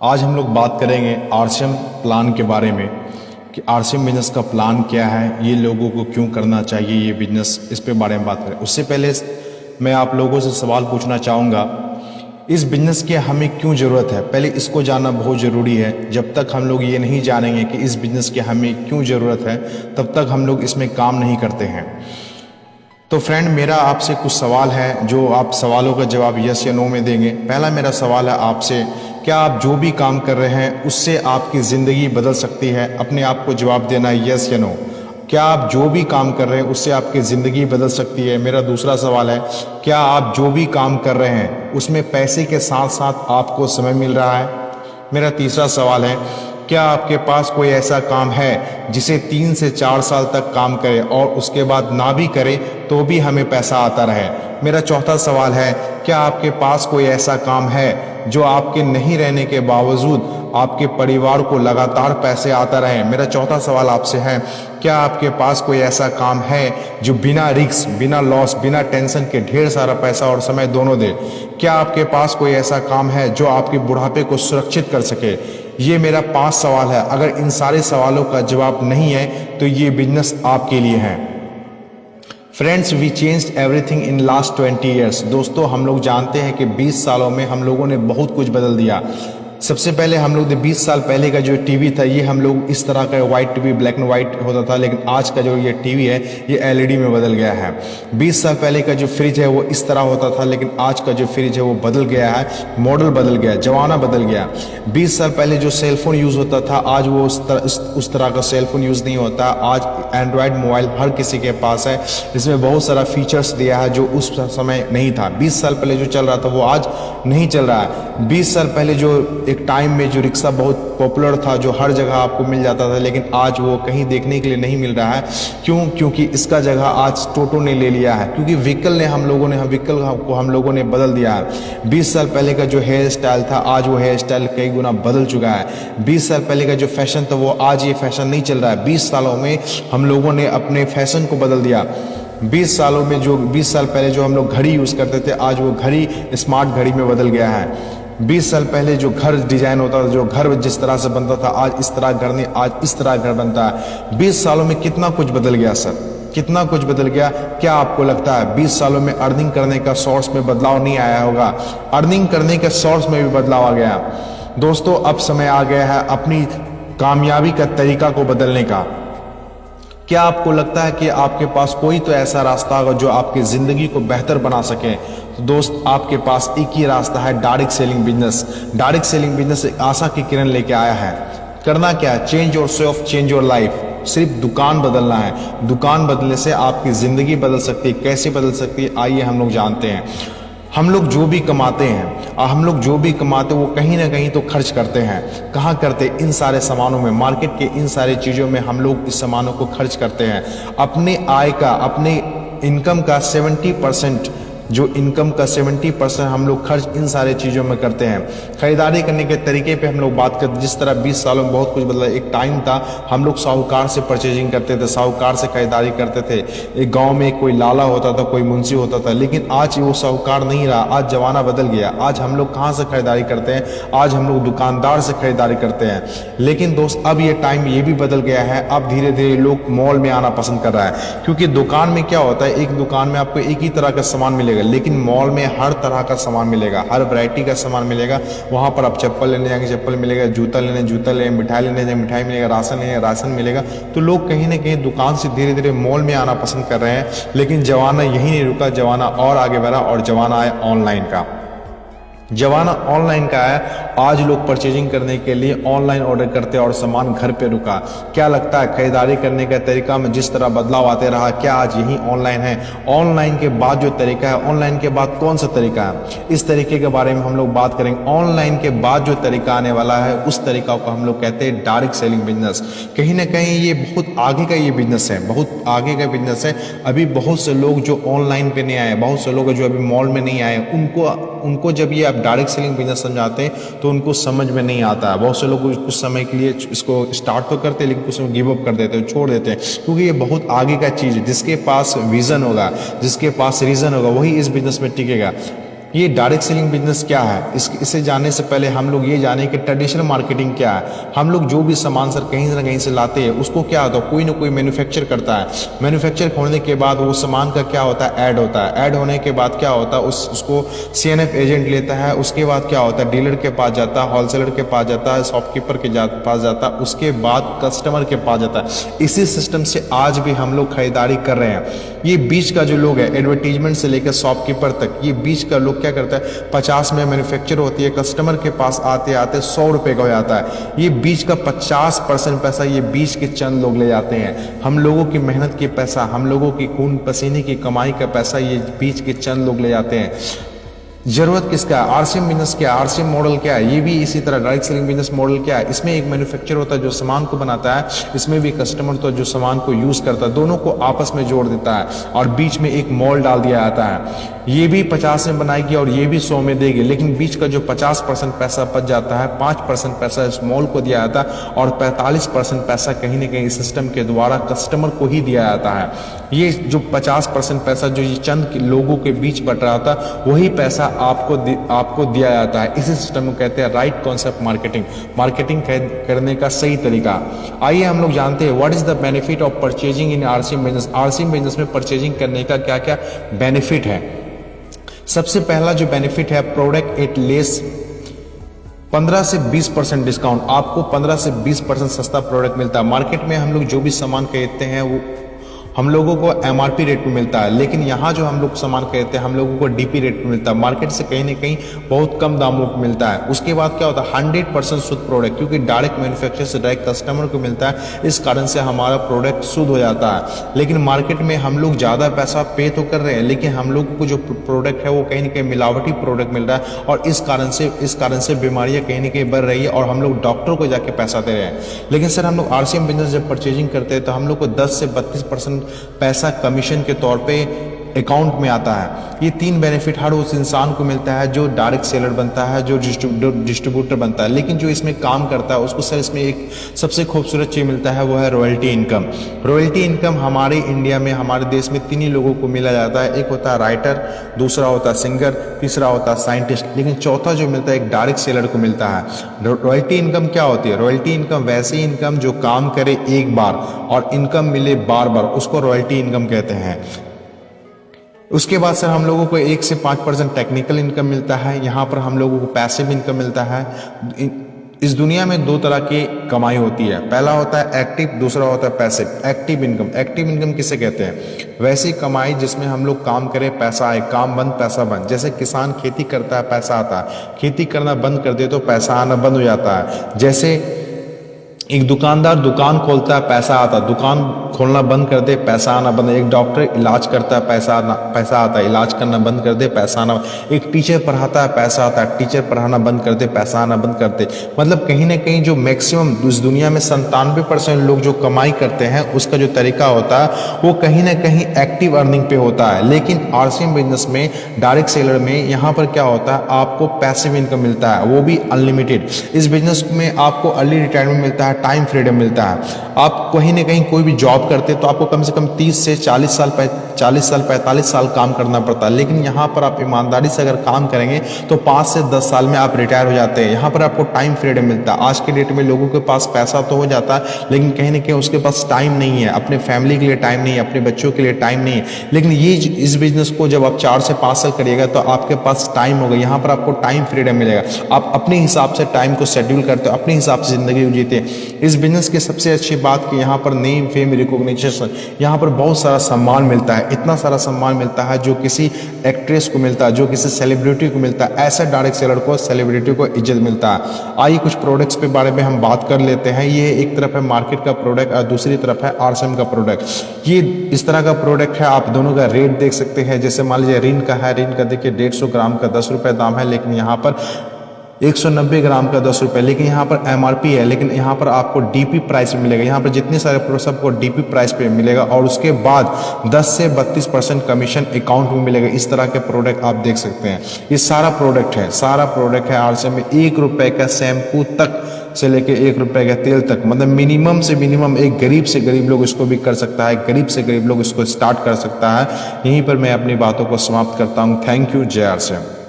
आज हम लोग बात करेंगे आरसीएम प्लान के बारे में कि आरसीएम बिजनेस का प्लान क्या है, ये लोगों को क्यों करना चाहिए ये बिजनेस, इस पे बारे में बात करें। उससे पहले मैं आप लोगों से सवाल पूछना चाहूँगा, इस बिजनेस की हमें क्यों ज़रूरत है, पहले इसको जानना बहुत ज़रूरी है। जब तक हम लोग ये नहीं जानेंगे कि इस बिज़नेस की हमें क्यों ज़रूरत है, तब तक हम लोग इसमें काम नहीं करते हैं। तो फ्रेंड, मेरा आपसे कुछ सवाल है जो आप सवालों का जवाब यस या नो में देंगे। पहला मेरा सवाल है आपसे, क्या आप जो भी काम कर रहे हैं उससे आपकी ज़िंदगी बदल सकती है? अपने आप को जवाब देना है यस या नो। क्या आप जो भी काम कर रहे हैं उससे आपकी ज़िंदगी बदल सकती है? मेरा दूसरा सवाल है, क्या आप जो भी काम कर रहे हैं उसमें पैसे के साथ साथ आपको समय मिल रहा है? मेरा तीसरा सवाल है, क्या आपके पास कोई ऐसा काम है जिसे 3 से 4 साल तक काम करे और उसके बाद ना भी करे तो भी हमें पैसा आता रहे? मेरा चौथा सवाल है, क्या आपके पास कोई ऐसा काम है जो आपके नहीं रहने के बावजूद आपके परिवार को लगातार पैसे आता रहे? मेरा चौथा सवाल आपसे है, क्या आपके पास कोई ऐसा काम है जो बिना रिस्क, बिना लॉस, बिना टेंशन के ढेर सारा पैसा और समय दोनों दे? क्या आपके पास कोई ऐसा काम है जो आपके बुढ़ापे को सुरक्षित कर सके? ये मेरा 5 सवाल है। अगर इन सारे सवालों का जवाब नहीं है तो ये बिजनेस आपके लिए है। Friends, we changed everything in last 20 years. दोस्तों, हम लोग जानते हैं कि 20 सालों में हम लोगों ने बहुत कुछ बदल दिया। सबसे पहले हम लोग 20 साल पहले का जो टीवी था, ये हम लोग इस तरह का white TV, black and white होता था, लेकिन आज का जो ये टीवी है ये एलईडी में बदल गया है। 20 साल पहले का जो फ्रिज है वो इस तरह होता था, लेकिन आज का जो फ्रिज है वो बदल गया है, मॉडल बदल गया, जमाना बदल गया। 20 साल पहले जो सेलफोन यूज़ होता था, आज वो उस तरह का सेलफोन यूज़ नहीं होता। आज एंड्रॉयड मोबाइल हर किसी के पास है, जिसमें बहुत सारा फीचर्स दिया है जो उस समय नहीं था। 20 साल पहले जो चल रहा था वो आज नहीं चल रहा है। 20 साल पहले जो एक टाइम में जो रिक्शा बहुत पॉपुलर था, जो हर जगह आपको मिल जाता था, लेकिन आज वो कहीं देखने के लिए नहीं मिल रहा है। क्यों? क्योंकि इसका जगह आज टोटो ने ले लिया है, क्योंकि व्हीकल को हम लोगों ने बदल दिया है। 20 साल पहले का जो हेयर स्टाइल था, आज वो हेयर स्टाइल कई गुना बदल चुका है। 20 साल पहले का जो फैशन था वो आज ये फैशन नहीं चल रहा है। 20 सालों में हम लोगों ने अपने फैशन को बदल दिया। 20 साल पहले जो हम लोग घड़ी यूज़ करते थे, आज वो घड़ी स्मार्ट घड़ी में बदल गया है। 20 साल पहले जो घर डिजाइन होता था, जो घर जिस तरह से बनता था, आज इस तरह घर नहीं, आज इस तरह घर बनता है। 20 सालों में कितना कुछ बदल गया सर, कितना कुछ बदल गया। क्या आपको लगता है 20 सालों में अर्निंग करने का सोर्स में बदलाव नहीं आया होगा? अर्निंग करने के सोर्स में भी बदलाव आ गया। दोस्तों, अब समय आ गया है अपनी कामयाबी का तरीका को बदलने का। क्या आपको लगता है कि आपके पास कोई तो ऐसा रास्ता होगा जो आपकी ज़िंदगी को बेहतर बना सके? तो दोस्त, आपके पास एक ही रास्ता है, direct selling business. Direct selling business एक आशा की किरण लेके आया है। करना क्या है? Change your self, change your life. सिर्फ दुकान बदलना है। दुकान बदलने से आपकी ज़िंदगी बदल सकती है। कैसे बदल सकती है, आइए हम लोग जानते हैं। हम लोग जो भी कमाते हैं वो कहीं ना कहीं तो खर्च करते हैं। कहाँ करते? इन सारे सामानों में, मार्केट के इन सारे चीज़ों में हम लोग इस सामानों को खर्च करते हैं। अपने आय का, अपने इनकम का 70%, जो इनकम का 70% हम लोग खर्च इन सारे चीज़ों में करते हैं। खरीदारी करने के तरीके पे हम लोग बात करते, जिस तरह 20 सालों में बहुत कुछ बदला। एक टाइम था हम लोग साहूकार से परचेजिंग करते थे, साहूकार से खरीदारी करते थे। एक गांव में कोई लाला होता था, कोई मुंशी होता था, लेकिन आज वो साहूकार नहीं रहा। आज जमाना बदल गया। आज हम लोग कहाँ से खरीदारी करते हैं? आज हम लोग दुकानदार से खरीदारी करते हैं। लेकिन दोस्त, अब ये टाइम ये भी बदल गया है। अब धीरे धीरे लोग मॉल में आना पसंद कर रहा है, क्योंकि दुकान में क्या होता है, एक दुकान में आपको एक ही तरह का सामान मिलेगा, लेकिन मॉल में हर तरह का सामान मिलेगा, हर वैरायटी का सामान मिलेगा। वहां पर आप चप्पल लेने जाएंगे, चप्पल मिलेगा, जूता लेने जूता लेंगे, मिठाई लेने जाएंगे, मिठाई मिलेगा, राशन लेने राशन मिलेगा। तो लोग कहीं ना कहीं दुकान से धीरे धीरे मॉल में आना पसंद कर रहे हैं। लेकिन जमाना यही नहीं रुका, जमाना और आगे बढ़ा और जमाना है ऑनलाइन का। जमाना ऑनलाइन का है। आज लोग परचेजिंग करने के लिए ऑनलाइन ऑर्डर करते हैं और सामान घर पे रुका। क्या लगता है खरीदारी करने का तरीका में जिस तरह बदलाव आते रहा, क्या आज यही ऑनलाइन है? ऑनलाइन के बाद जो तरीका है, ऑनलाइन के बाद कौन सा तरीका है, इस तरीके के बारे में हम लोग बात करेंगे। ऑनलाइन के बाद जो तरीका आने वाला है, उस तरीका को हम लोग कहते हैं डायरेक्ट सेलिंग बिजनेस। कहीं ना कहीं ये बहुत आगे का ये बिजनेस है, बहुत आगे का बिजनेस है। अभी बहुत से लोग जो ऑनलाइन पे नहीं आए, बहुत से लोग जो अभी मॉल में नहीं आए, उनको जब ये आप डायरेक्ट सेलिंग बिजनेस समझाते हैं तो उनको समझ में नहीं आता है। बहुत से लोग कुछ समय के लिए इसको स्टार्ट तो करते हैं, लेकिन कुछ समय गिव अप कर देते हैं, छोड़ देते हैं, क्योंकि ये बहुत आगे का चीज़ है। जिसके पास विजन होगा, जिसके पास रीजन होगा, वही इस बिजनेस में टिकेगा। ये डायरेक्ट सेलिंग बिजनेस क्या है, इसे जानने से पहले हम लोग ये जाने कि ट्रेडिशनल मार्केटिंग क्या है। हम लोग जो भी सामान सर कहीं ना कहीं से लाते हैं, उसको क्या होता है, कोई ना कोई मैन्युफैक्चर करता है। मैन्युफैक्चर होने के बाद वो सामान का क्या होता है, ऐड होता है। ऐड होने के बाद क्या होता है, उसको CNF एजेंट लेता है। उसके बाद क्या होता है, डीलर के पास जाता है, होलसेलर के पास जाता है, शॉपकीपर के पास जाता है, उसके बाद कस्टमर के पास जाता है। इसी सिस्टम से आज भी हम लोग खरीदारी कर रहे हैं। ये बीच का जो लोग है, एडवर्टीजमेंट से लेकर शॉपकीपर तक, ये बीच का लोग क्या करता है, 50 में मैन्युफैक्चर होती है, कस्टमर के पास आते आते 100 रुपये का हो जाता है। ये बीच का 50% पैसा ये बीच के चंद लोग ले जाते हैं। हम लोगों की मेहनत की पैसा, हम लोगों की खून पसीने की कमाई का पैसा ये बीच के चंद लोग ले जाते हैं। जरूरत किसका है, RCM बिजनेस क्या है, RCM मॉडल क्या है, ये भी इसी तरह डायरेक्ट सेलिंग बिजनेस मॉडल क्या है। इसमें एक मैन्युफैक्चर होता है जो सामान को बनाता है, इसमें भी कस्टमर तो जो सामान को यूज करता है, दोनों को आपस में जोड़ देता है और बीच में एक मॉल डाल दिया जाता है। ये भी 50 में बनाएगी और ये भी 100 में देगी, लेकिन बीच का जो 50% पैसा बच जाता है, 5% पैसा इस मॉल को दिया जाता है और 45% पैसा कहीं ना कहीं सिस्टम के द्वारा कस्टमर को ही दिया जाता है। ये जो 50% पैसा जो ये चंद लोगों के बीच बट रहा था, वही पैसा आपको दिया जाता है। इसी सिस्टम को कहते हैं राइट कॉन्सेप्ट मार्केटिंग, मार्केटिंग करने का सही तरीका। आइए हम लोग जानते हैं what is the benefit of purchasing in RCM business. RCM business में परचेजिंग करने का क्या क्या बेनिफिट है। सबसे पहला जो बेनिफिट है, प्रोडक्ट एट लेस 15 से 20% डिस्काउंट। आपको 15 से 20% सस्ता प्रोडक्ट मिलता है। मार्केट में हम लोग जो भी सामान खरीदते हैं वो हम लोगों को MRP रेट में मिलता है, लेकिन यहाँ जो हम लोग सामान खरीदते हैं हम लोगों को DP रेट में मिलता है। मार्केट से कहीं ना कहीं बहुत कम दामों पर मिलता है। उसके बाद क्या होता है, 100% शुद्ध प्रोडक्ट, क्योंकि डायरेक्ट मैन्युफैक्चर से डायरेक्ट कस्टमर को मिलता है, इस कारण से हमारा प्रोडक्ट शुद्ध हो जाता है। लेकिन मार्केट में हम लोग ज़्यादा पैसा पे तो कर रहे हैं, लेकिन हम लोगों को जो प्रोडक्ट है वो कहीं ना कहीं मिलावटी प्रोडक्ट मिल रहा है और इस कारण से बीमारियाँ कहीं ना कहीं बढ़ रही है और हम लोग डॉक्टर को जाके पैसा दे रहे हैं। लेकिन सर हम लोग RCM बिजनेस जब परचेजिंग करते हैं तो हम लोग को 10 से 32% पैसा कमीशन के तौर पे अकाउंट में आता है। ये 3 बेनिफिट हर उस इंसान को मिलता है जो डायरेक्ट सेलर बनता है, जो डिस्ट्रीब्यूटर बनता है। लेकिन जो इसमें काम करता है उसको सर इसमें एक सबसे खूबसूरत चीज़ मिलता है, वो है रॉयल्टी इनकम। रॉयल्टी इनकम हमारे इंडिया में, हमारे देश में 3 ही लोगों को मिला जाता है। एक होता है राइटर, दूसरा होता है सिंगर, तीसरा होता है साइंटिस्ट। लेकिन चौथा जो मिलता है एक डायरेक्ट सेलर को मिलता है। रॉयल्टी इनकम क्या होती है, रॉयल्टी इनकम वैसी इनकम जो काम करे एक बार और इनकम मिले बार बार, उसको रॉयल्टी इनकम कहते हैं। उसके बाद सर हम लोगों को 1 से 5% टेक्निकल इनकम मिलता है। यहाँ पर हम लोगों को पैसिव इनकम मिलता है। इस दुनिया में 2 तरह की कमाई होती है, पहला होता है एक्टिव, दूसरा होता है पैसिव। एक्टिव इनकम किसे कहते हैं, वैसी कमाई जिसमें हम लोग काम करें पैसा आए, काम बंद पैसा बंद। जैसे किसान खेती करता है पैसा आता है, खेती करना बंद कर दे तो पैसा आना बंद हो जाता है। जैसे एक दुकानदार दुकान खोलता है पैसा आता है, दुकान खोलना बंद कर दे पैसा आना बंद। एक डॉक्टर इलाज करता है पैसा आता है, इलाज करना बंद कर दे पैसा आना। एक टीचर पढ़ाता है पैसा आता है, टीचर पढ़ाना बंद कर दे पैसा आना बंद कर दे। मतलब कहीं ना कहीं जो मैक्सिमम इस दुनिया में 97% लोग जो कमाई करते हैं उसका जो तरीका होता है वो कहीं ना कहीं एक्टिव अर्निंग पे होता है। लेकिन RCM बिजनेस में, डायरेक्ट सेलर में, यहाँ पर क्या होता है, आपको पैसिव इनकम मिलता है, वो भी अनलिमिटेड। इस बिजनेस में आपको अर्ली रिटायरमेंट मिलता है, टाइम फ्रीडम मिलता है। आप कहीं ना कहीं कोई भी जॉब करते हैं तो आपको कम से कम 30 से 40 साल 45 साल काम करना पड़ता है। लेकिन यहाँ पर आप ईमानदारी से अगर काम करेंगे तो 5 से 10 साल में आप रिटायर हो जाते हैं। यहाँ पर आपको टाइम फ्रीडम मिलता है। आज के डेट में लोगों के पास पैसा तो हो जाता है, लेकिन कहीं ना कहीं उसके पास टाइम नहीं है, अपने फैमिली के लिए टाइम नहीं है, अपने बच्चों के लिए टाइम नहीं है। लेकिन इस बिजनेस को जब आप 4 से 5 साल करिएगा तो आपके पास टाइम होगा। यहाँ पर आपको टाइम फ्रीडम मिलेगा, आप अपने हिसाब से टाइम को शेड्यूल करते हो, अपने हिसाब से जिंदगी जीते। इस बिजनेस की सबसे अच्छी बात कि यहाँ पर नेम, फेम, रिकॉग्निशन, यहाँ पर बहुत सारा सम्मान मिलता है। इतना सारा सम्मान मिलता है जो किसी एक्ट्रेस को मिलता है, जो किसी सेलिब्रिटी को मिलता है, ऐसा डायरेक्ट सेलर को, सेलिब्रिटी को इज्जत मिलता है। आइए कुछ प्रोडक्ट्स के बारे में हम बात कर लेते हैं। ये एक तरफ है मार्केट का प्रोडक्ट और दूसरी तरफ है RCM का प्रोडक्ट। ये इस तरह का प्रोडक्ट है, आप दोनों का रेट देख सकते हैं। जैसे मान लीजिए रिन का है, रिन का देखिए 150 ग्राम का 10 रुपये दाम है, लेकिन यहाँ पर 190 ग्राम का 10 रुपये, लेकिन यहाँ पर MRP है, लेकिन यहाँ पर आपको DP प्राइस में मिलेगा। यहाँ पर जितने सारे प्रोडक्ट्स आपको DP प्राइस पे मिलेगा और उसके बाद 10 से 32% कमीशन अकाउंट में मिलेगा। इस तरह के प्रोडक्ट आप देख सकते हैं। ये सारा प्रोडक्ट है RCM में। 1 रुपये का शैम्पू तक से लेके 1 रुपये का तेल तक, मतलब मिनिमम से मिनिमम एक गरीब से गरीब लोग इसको भी कर सकता है, गरीब से गरीब लोग इसको स्टार्ट कर सकता है। यहीं पर मैं अपनी बातों को समाप्त करता हूँ। Thank you. जय RCM।